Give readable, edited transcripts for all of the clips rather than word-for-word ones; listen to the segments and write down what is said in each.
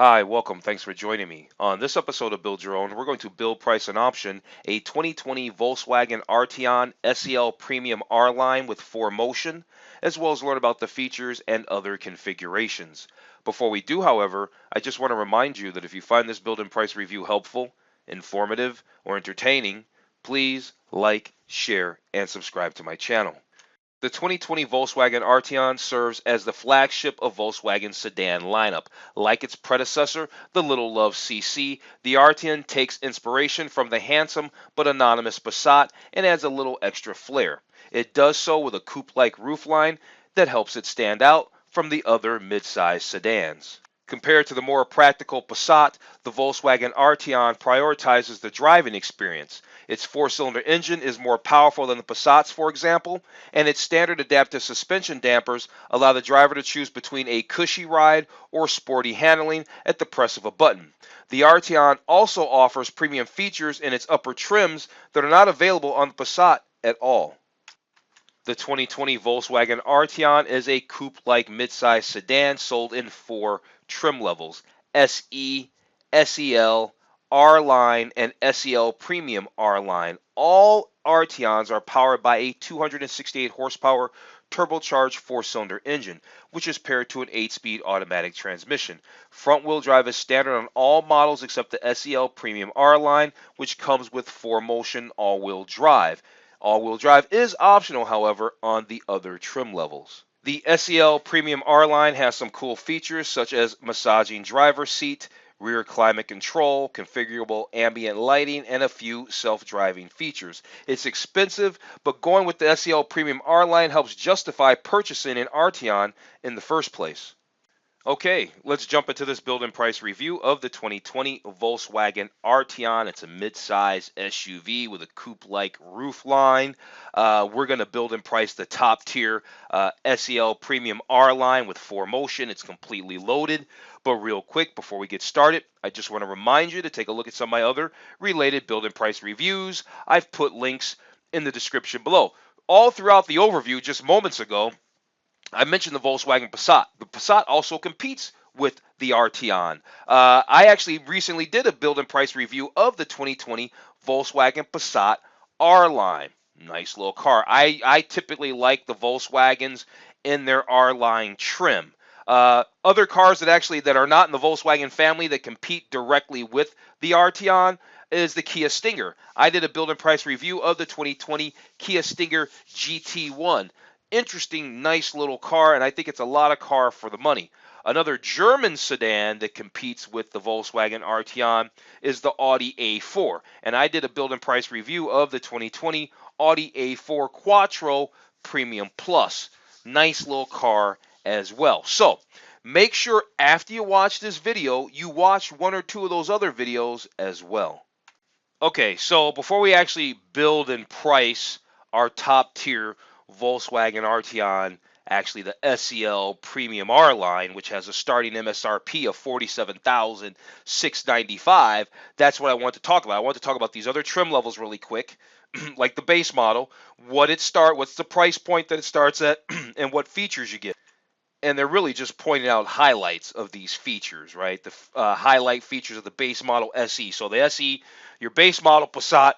Hi, welcome. Thanks for joining me. On this episode of Build Your Own, we're going to build, price, and option a 2020 Volkswagen Arteon SEL Premium R Line with 4MOTION, as well as learn about the features and other configurations. Before we do, however, I just want to remind you that if you find this build and price review helpful, informative, or entertaining, please like, share, and subscribe to my channel. The 2020 Volkswagen Arteon serves as the flagship of Volkswagen's sedan lineup. Like its predecessor, the little loved CC, the Arteon takes inspiration from the handsome but anonymous Passat and adds a little extra flair. It does so with a coupe-like roofline that helps it stand out from the other mid-size sedans. Compared to the more practical Passat, the Volkswagen Arteon prioritizes the driving experience. Its four-cylinder engine is more powerful than the Passat's, for example, and its standard adaptive suspension dampers allow the driver to choose between a cushy ride or sporty handling at the press of a button. The Arteon also offers premium features in its upper trims that are not available on the Passat at all. The 2020 Volkswagen Arteon is a coupe-like midsize sedan sold in four trim levels: SE, SEL, R-Line, and SEL Premium R-Line. All Arteons are powered by a 268 horsepower turbocharged four-cylinder engine, which is paired to an 8-speed automatic transmission. Front-wheel drive is standard on all models except the SEL Premium R-Line, which comes with 4MOTION all-wheel drive. All-wheel drive is optional, however, on the other trim levels. The SEL Premium R-Line has some cool features such as massaging driver seat, rear climate control, configurable ambient lighting, and a few self-driving features. It's expensive, but going with the SEL Premium R-Line helps justify purchasing an Arteon in the first place. Okay, let's jump into this build and price review of the 2020 Volkswagen Arteon. It's a mid-size SUV with a coupe-like roofline. We're going to build and price the top-tier SEL Premium R line with 4MOTION. It's completely loaded. But real quick, before we get started, I just want to remind you to take a look at some of my other related build and price reviews. I've put links in the description below. All throughout the overview just moments ago, I mentioned the Volkswagen Passat. The Passat also competes with the Arteon. I actually recently did a build and price review of the 2020 Volkswagen Passat R line. Nice little car. I typically like the Volkswagens in their R line trim. Other cars that are not in the Volkswagen family that compete directly with the Arteon is the Kia Stinger. I did a build and price review of the 2020 Kia Stinger GT1. Interesting, nice little car, and I think it's a lot of car for the money. Another German sedan that competes with the Volkswagen Arteon is the Audi A4, and I did a build and price review of the 2020 Audi A4 Quattro Premium Plus. Nice little car as well. So make sure after you watch this video, you watch one or two of those other videos as well. Okay, so before we actually build and price our top tier Volkswagen Arteon, actually the SEL Premium R line, which has a starting MSRP of $47,695. That's what I want to talk about. I want to talk about these other trim levels really quick, like the base model, what's the price point that it starts at, and what features you get. And they're really just pointing out highlights of these features, right? The highlight features of the base model SE. So the SE, your base model Passat,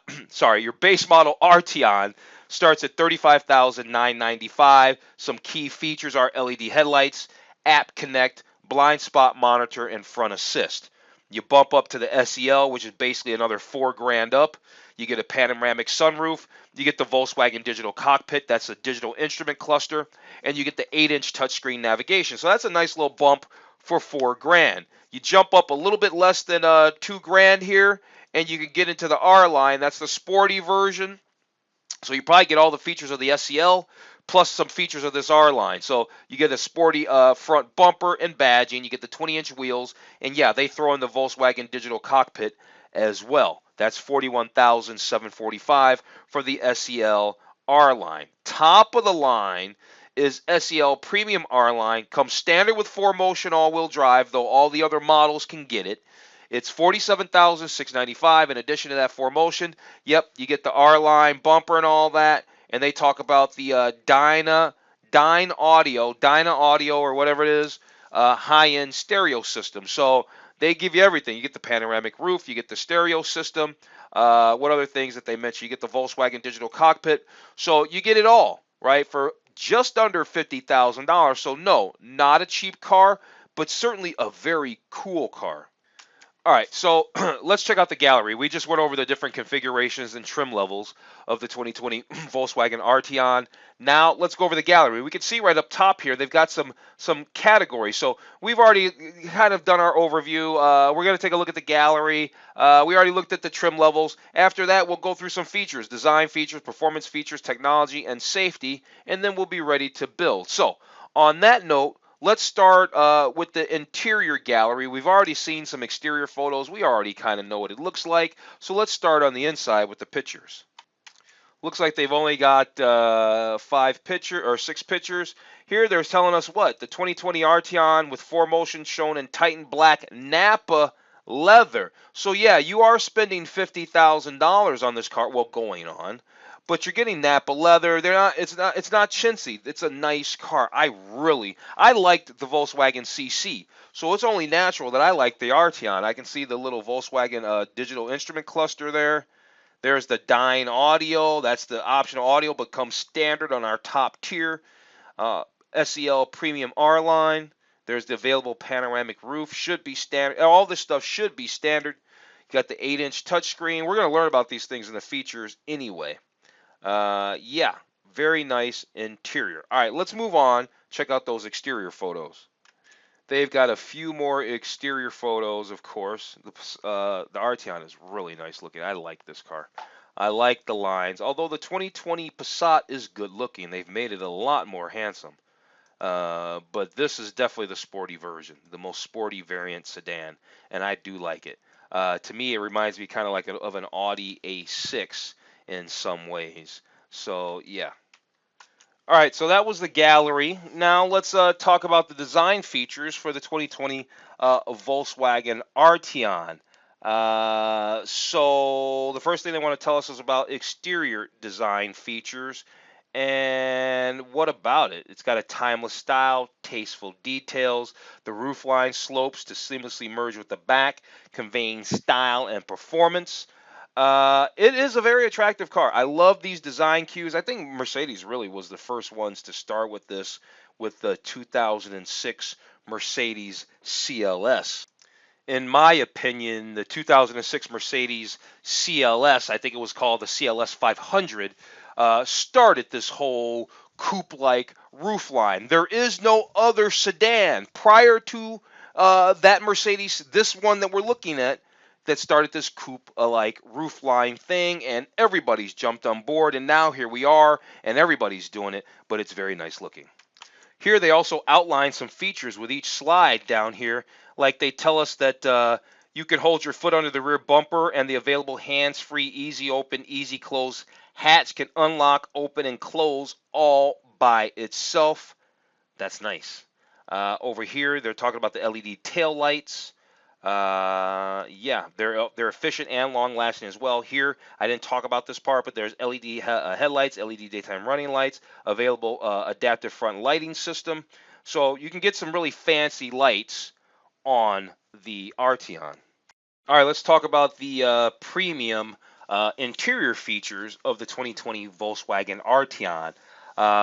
your base model Arteon starts at $35,995. Some key features are LED headlights, App Connect, blind spot monitor, and front assist. You bump up to the SEL, which is basically another $4,000 up. You get a panoramic sunroof. You get the Volkswagen digital cockpit. That's a digital instrument cluster. And you get the 8-inch touchscreen navigation. So that's a nice little bump for $4,000. You jump up a little bit less than $2,000 here, and you can get into the R line. That's the sporty version. So you probably get all the features of the SEL plus some features of this R line. So you get a sporty front bumper and badging. You get the 20-inch wheels. And yeah, they throw in the Volkswagen digital cockpit as well. That's $41,745 for the SEL R line. Top of the line is SEL Premium R line. Comes standard with 4MOTION all-wheel drive, though all the other models can get it. It's $47,695. In addition to that 4MOTION, yep, you get the R line bumper and all that. And they talk about the Dyna Audio or whatever it is. high-end stereo system. So they give you everything. You get the panoramic roof, you get the stereo system. What other things that they mentioned? You get the Volkswagen digital cockpit. So you get it all, right, for just under $50,000. So no, not a cheap car, but certainly a very cool car. All right, so let's check out the gallery. We just went over the different configurations and trim levels of the 2020 Volkswagen Arteon. Now let's go over the gallery. We can see right up top here they've got some categories. So we've already kind of done our overview. We're going to take a look at the gallery. We already looked at the trim levels. After that, we'll go through some features: design features, performance features, technology, and safety, and then we'll be ready to build. So on that note, let's start with the interior gallery. We've already seen some exterior photos. We already kind of know what it looks like. So let's start on the inside with the pictures. Looks like they've only got 6 pictures. Here they're telling us what? The 2020 Arteon with 4MOTION shown in Titan black Napa leather. So yeah, you are spending $50,000 on this car. Well, going on. But you're getting Napa leather. It's not chintzy. It's a nice car. I liked the Volkswagen CC. So it's only natural that I like the Arteon. I can see the little Volkswagen digital instrument cluster there. There's the Dyne audio. That's the optional audio, but comes standard on our top tier SEL Premium R line. There's the available panoramic roof. Should be standard. All this stuff should be standard. You got the 8-inch touchscreen. We're going to learn about these things in the features anyway. Yeah, very nice interior. All right, let's move on. Check out those exterior photos. They've got a few more exterior photos, of course. The Arteon is really nice looking. I like this car. I like the lines. Although the 2020 Passat is good looking, they've made it a lot more handsome. But this is definitely the sporty version, the most sporty variant sedan, and I do like it. To me, it reminds me kind of like of an Audi A6 in some ways. So yeah. All right, so that was the gallery. Now let's talk about the design features for the 2020 Volkswagen Arteon. So the first thing they want to tell us is about exterior design features. And what about it? It's got a timeless style, tasteful details. The roofline slopes to seamlessly merge with the back, conveying style and performance. It is a very attractive car. I love these design cues. I think Mercedes really was the first ones to start with this with the 2006 Mercedes CLS. In my opinion, the 2006 Mercedes CLS, I think it was called the CLS 500, started this whole coupe-like roofline. There is no other sedan prior to that Mercedes, this one that we're looking at, that started this coupe-like roofline thing, and everybody's jumped on board, and now here we are, and everybody's doing it, but it's very nice looking. Here they also outline some features with each slide down here, like they tell us that you can hold your foot under the rear bumper, and the available hands-free, easy open, easy close hatch can unlock, open, and close all by itself. That's nice. Over here, they're talking about the LED tail lights. Yeah, they're efficient and long-lasting as well. Here, I didn't talk about this part, but there's LED headlights, LED daytime running lights, available adaptive front lighting system. So you can get some really fancy lights on the Arteon. All right, let's talk about the premium interior features of the 2020 Volkswagen Arteon.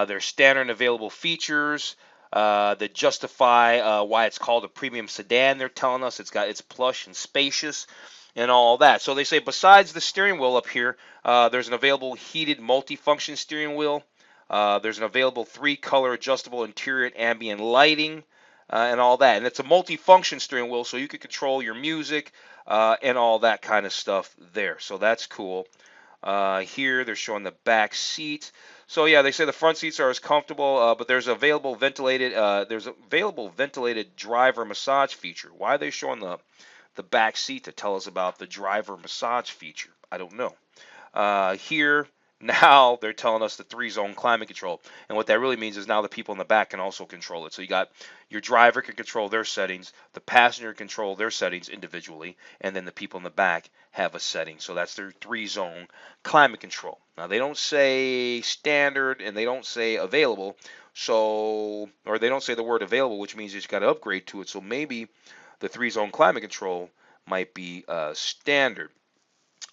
Their standard and available features that justify why it's called a premium sedan. They're telling us it's plush and spacious and all that. So they say besides the steering wheel up here, there's an available heated multifunction steering wheel. There's an available 3-color adjustable interior and ambient lighting. And all that. And it's a multi-function steering wheel, so you can control your music and all that kind of stuff there. So that's cool. Here they're showing the back seat. So yeah, they say the front seats are as comfortable, but there's available ventilated driver massage feature. Why are they showing the back seat to tell us about the driver massage feature? I don't know. Here Now they're telling us the 3-zone climate control. And what that really means is now the people in the back can also control it. So you got your driver can control their settings, the passenger can control their settings individually, and then the people in the back have a setting. So that's their 3-zone climate control. Now they don't say standard and they don't say available. So, or they don't say the word available, which means you just got to upgrade to it. So maybe the 3-zone climate control might be standard.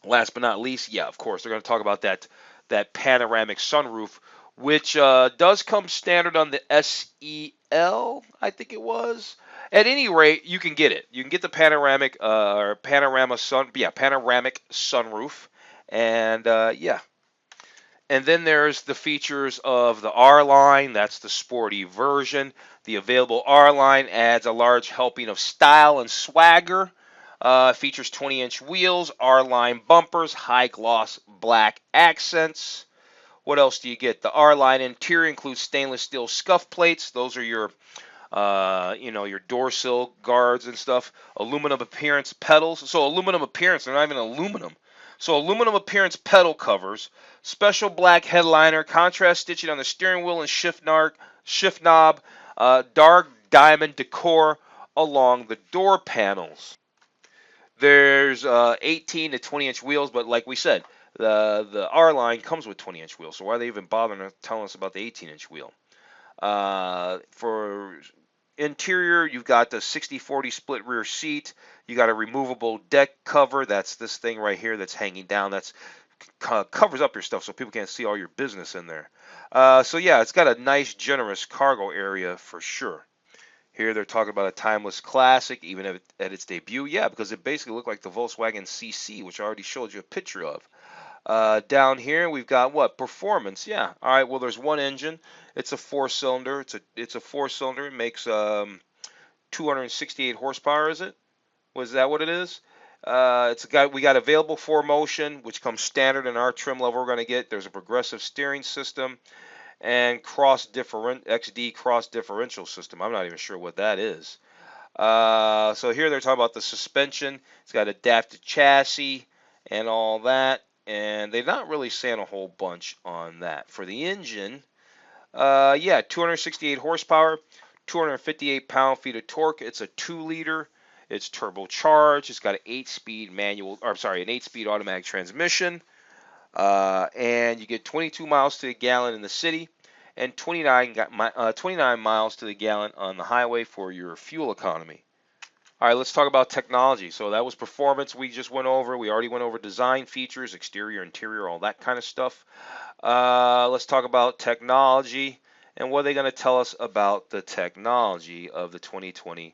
Last but not least, yeah, of course, they're going to talk about that panoramic sunroof, which does come standard on the SEL, I think it was. At any rate, you can get it. You can get the panoramic or panoramic sunroof, and yeah. And then there's the features of the R line. That's the sporty version. The available R line adds a large helping of style and swagger. Features 20-inch wheels, R-line bumpers, high gloss black accents. What else do you get? The R-line interior includes stainless steel scuff plates. Those are your, your door sill guards and stuff. Aluminum appearance pedals. So aluminum appearance, they're not even aluminum. So aluminum appearance pedal covers, special black headliner, contrast stitching on the steering wheel and shift knob, dark diamond decor along the door panels. There's 18 to 20-inch wheels, but like we said, the R line comes with 20-inch wheels. So why are they even bothering telling us about the 18-inch wheel? For interior, you've got the 60/40 split rear seat. You got a removable deck cover. That's this thing right here that's hanging down. That's covers up your stuff so people can't see all your business in there. So yeah, it's got a nice, generous cargo area for sure. Here they're talking about a timeless classic, even at its debut. Yeah, because it basically looked like the Volkswagen CC, which I already showed you a picture of. Down here we've got what? Performance. Yeah. All right. Well, there's one engine. It's a 4-cylinder. It's a 4-cylinder. It makes 268 horsepower. Is it? Was that what it is? We got available 4MOTION, which comes standard in our trim level. We're going to get. There's a progressive steering system and XD cross differential system. I'm not even sure what that is. So here they're talking about the suspension. It's got adaptive chassis and all that, and they're not really saying a whole bunch on that. For the engine, 268 horsepower, 258 pound-feet of torque. It's a 2-liter. It's turbocharged. It's got an 8-speed an 8-speed automatic transmission. And you get 22 miles to the gallon in the city and 29 miles to the gallon on the highway for your fuel economy. All right, let's talk about technology. So that was performance we just went over. We already went over design features, exterior, interior, all that kind of stuff. Let's talk about technology. And what are they going to tell us about the technology of the 2020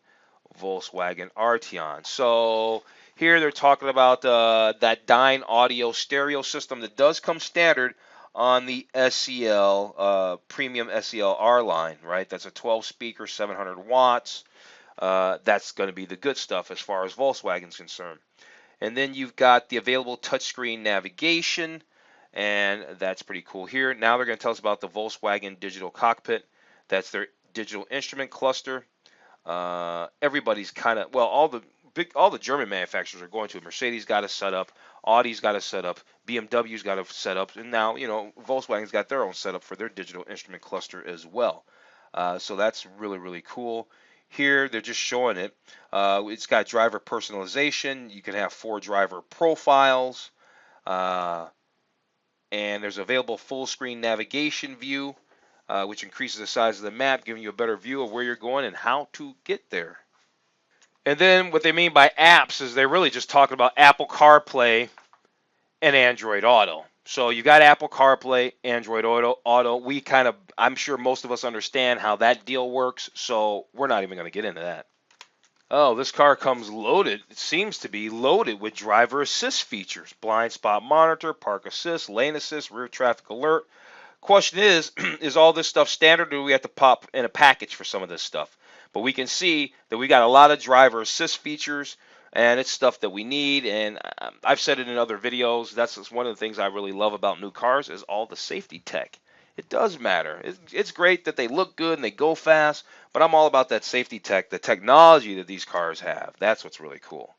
Volkswagen Arteon? So here they're talking about that Dyne audio stereo system that does come standard on the SEL, premium SEL R line, right? That's a 12-speaker, 700 watts. That's going to be the good stuff as far as Volkswagen's concerned. And then you've got the available touchscreen navigation, and that's pretty cool here. Now they're going to tell us about the Volkswagen Digital Cockpit. That's their digital instrument cluster. Everybody's kind of, well, all the German manufacturers are going to it. Mercedes got a setup, Audi's got a setup, BMW's got a setup, and now Volkswagen's got their own setup for their digital instrument cluster as well. So that's really, really cool. Here they're just showing it. It's got driver personalization. You can have 4 driver profiles, and there's available full screen navigation view, which increases the size of the map, giving you a better view of where you're going and how to get there. And then what they mean by apps is they're really just talking about Apple CarPlay and Android Auto. So you got Apple CarPlay, Android Auto. I'm sure most of us understand how that deal works, so we're not even going to get into that. Oh, this car comes loaded. It seems to be loaded with driver assist features. Blind spot monitor, park assist, lane assist, rear traffic alert. Question is all this stuff standard, or do we have to pop in a package for some of this stuff? But we can see that we got a lot of driver assist features, and it's stuff that we need. And I've said it in other videos. That's just one of the things I really love about new cars is all the safety tech. It does matter. It's great that they look good and they go fast, but I'm all about that safety tech, the technology that these cars have. That's what's really cool.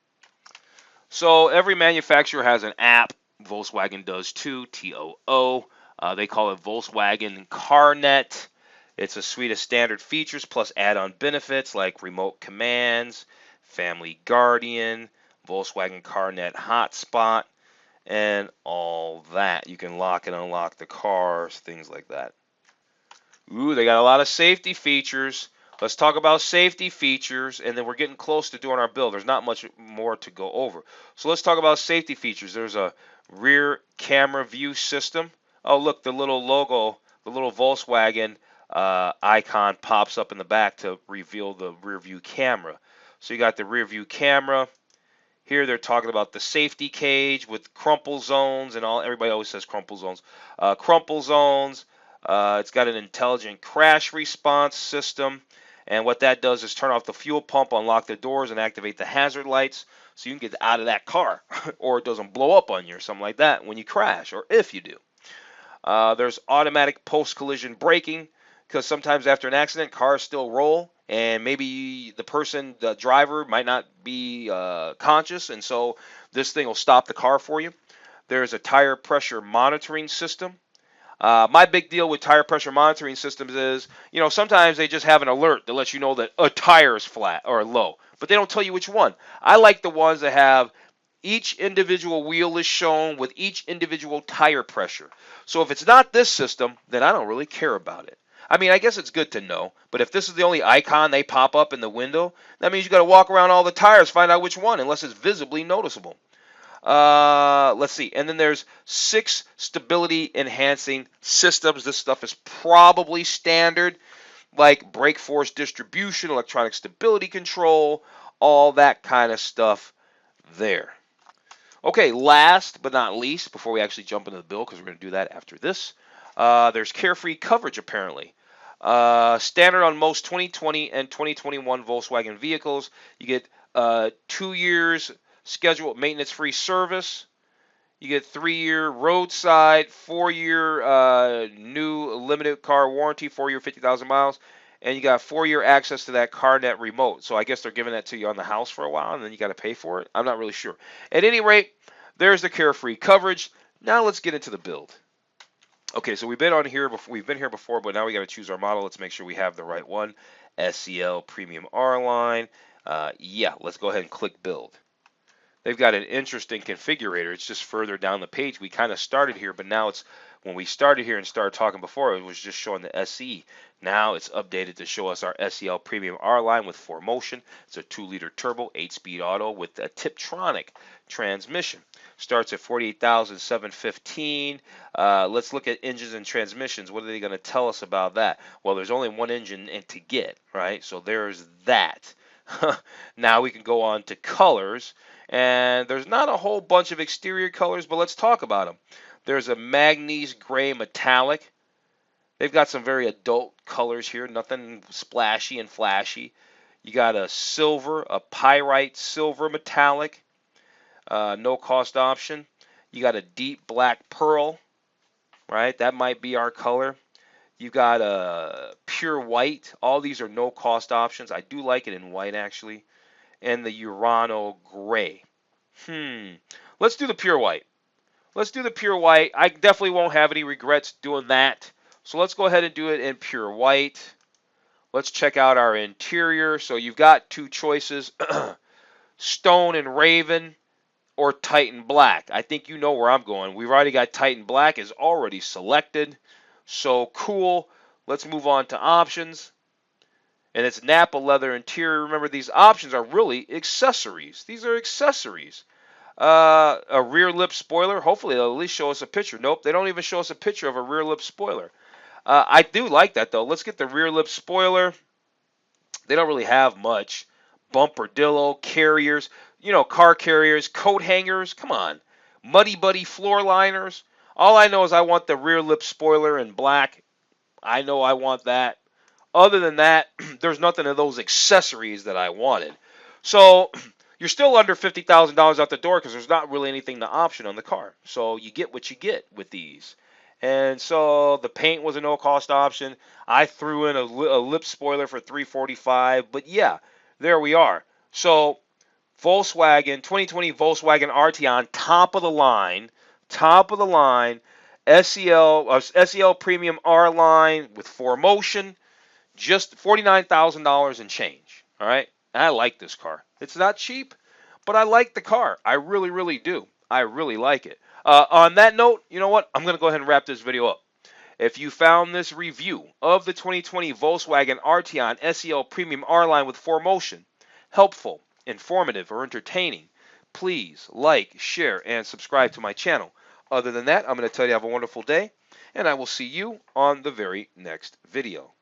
So every manufacturer has an app Volkswagen does too, TOO. They call it Volkswagen CarNet. It's a suite of standard features plus add-on benefits like remote commands, Family Guardian, Volkswagen CarNet Hotspot, and all that. You can lock and unlock the cars, things like that. Ooh, they got a lot of safety features. Let's talk about safety features, and then we're getting close to doing our build. There's not much more to go over. So let's talk about safety features. There's a rear camera view system. Oh, look, the little logo, the little Volkswagen icon pops up in the back to reveal the rear view camera. So you got the rear view camera. Here they're talking about the safety cage with crumple zones and all. Everybody always says crumple zones. Crumple zones. It's got an intelligent crash response system. And what that does is turn off the fuel pump, unlock the doors, and activate the hazard lights so you can get out of that car or it doesn't blow up on you or something like that when you crash or if you do. There's automatic post-collision braking because sometimes after an accident, cars still roll and maybe the driver might not be conscious, and so this thing will stop the car for you. There's a tire pressure monitoring system. My big deal with tire pressure monitoring systems is, sometimes they just have an alert that lets you know that a tire is flat or low, but they don't tell you which one. I like the ones that have each individual wheel is shown with each individual tire pressure. So if it's not this system, then I don't really care about it. I mean, I guess it's good to know, but if this is the only icon they pop up in the window, that means you got to walk around all the tires, find out which one, unless it's visibly noticeable. Let's see. And then there's 6 stability enhancing systems. This stuff is probably standard, like brake force distribution, electronic stability control, all that kind of stuff there. Okay, last but not least, before we actually jump into the bill, because we're going to do that after this, there's Carefree Coverage apparently. Standard on most 2020 and 2021 Volkswagen vehicles. You get 2 years scheduled maintenance-free service. You get 3-year roadside, 4-year new limited car warranty, 4-year 50,000 miles, and you got 4-year access to that CarNet remote. So I guess they're giving that to you on the house for a while, and then you got to pay for it. I'm not really sure. At any rate, there's the Carefree Coverage. Now let's get into the build. Okay, so we've been here before, but now we got to choose our model. Let's make sure we have the right one. SEL Premium R line. Yeah, let's go ahead and click build. They've got an interesting configurator. It's just further down the page. We kind of started here, but now it's when we started here and started talking before, it was just showing the SE. Now it's updated to show us our SEL Premium R line with 4MOTION. It's a 2-liter turbo, 8-speed auto with a Tiptronic transmission. Starts at $48,715. Let's look at engines and transmissions. What are they going to tell us about that? Well, there's only one engine to get, right? So there's that. Now we can go on to colors. And there's not a whole bunch of exterior colors, but let's talk about them. There's a manganese gray metallic. They've got some very adult colors here, nothing splashy and flashy. You got a silver, a pyrite silver metallic, no cost option. You got a deep black pearl, right? That might be our color. You got a pure white. All these are no cost options. I do like it in white actually. And the Urano gray. Let's do the pure white. Let's do the pure white. I definitely won't have any regrets doing that. So let's go ahead and do it in pure white. Let's check out our interior. So you've got 2 choices. Stone and Raven or Titan Black. I think you know where I'm going. We've already got Titan Black is already selected. So cool. Let's move on to options. And it's Napa leather interior. Remember, these options are really accessories. These are accessories. A rear lip spoiler. Hopefully, they'll at least show us a picture. Nope, they don't even show us a picture of a rear lip spoiler. I do like that, though. Let's get the rear lip spoiler. They don't really have much. Bumperdillo, carriers, car carriers, coat hangers. Come on. Muddy Buddy floor liners. All I know is I want the rear lip spoiler in black. I know I want that. Other than that, there's nothing of those accessories that I wanted. So you're still under $50,000 out the door because there's not really anything to option on the car. So you get what you get with these. And so the paint was a no-cost option. I threw in a lip spoiler for $345. But yeah, there we are. So Volkswagen, 2020 Volkswagen Arteon, top of the line, top of the line SEL Premium R line with 4Motion, just $49,000 and change. All right, I like this car. It's not cheap, but I like the car. I really, really do. I really like it. On that note, you know what? I'm going to go ahead and wrap this video up. If you found this review of the 2020 Volkswagen Arteon SEL Premium R-Line with 4Motion helpful, informative, or entertaining, please like, share, and subscribe to my channel. Other than that, I'm going to tell you have a wonderful day, and I will see you on the very next video.